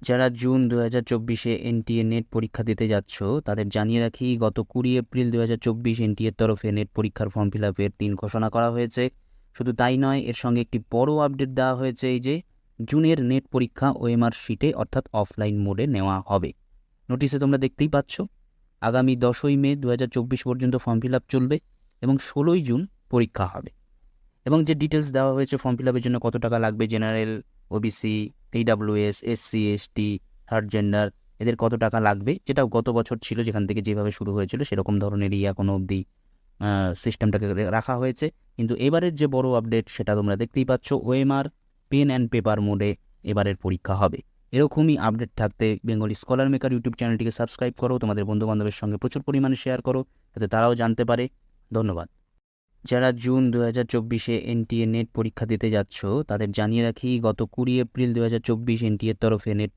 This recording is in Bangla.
যারা জুন 2024-এ এনটিএ নেট পরীক্ষা দিতে যাচ্ছ তাদের জানিয়ে রাখি, গত 20 এপ্রিল 2024 এনটিএর তরফে নেট পরীক্ষার ফর্ম ফিল আপের দিন ঘোষণা করা হয়েছে। শুধু তাই নয়, এর সঙ্গে একটি বড় আপডেট দেওয়া হয়েছে, এই যে জুনের নেট পরীক্ষা ওএমআর শিটে অর্থাৎ অফলাইন মোডে নেওয়া হবে। নোটিশে তোমরা দেখতেই পাচ্ছ, আগামী 10ই মে 2024 পর্যন্ত ফর্ম ফিল আপ চলবে এবং 16ই জুন পরীক্ষা হবে। এবং যে ডিটেলস দেওয়া হয়েছে ফর্ম ফিল আপের জন্য কত টাকা লাগবে, general, OBC, EWS, SC, ST, third gender, এদের কত টাকা লাগবে, যেটা গত বছর ছিল, যেখান থেকে যেভাবে শুরু হয়েছিল সেরকম ধরনেরই এখনও অবধি সিস্টেমটাকে রাখা হয়েছে। কিন্তু এবারের যে বড় আপডেট সেটা তোমরা দেখতেই পাচ্ছ, ওএমআর পেন অ্যান্ড পেপার মোডে এবারের পরীক্ষা হবে। এরকমই আপডেট থাকতে বেঙ্গলি স্কলার মেকার ইউটিউব চ্যানেলটিকে সাবস্ক্রাইব করো, তোমাদের বন্ধুবান্ধবের সঙ্গে প্রচুর পরিমাণে শেয়ার করো, যাতে তারাও জানতে পারে। ধন্যবাদ। যারা জুন 2024-এ এনটিএ নেট পরীক্ষা দিতে যাচ্ছ তাদের জানিয়ে রাখি, গত 20 এপ্রিল 2024 এনটিএর তরফে নেট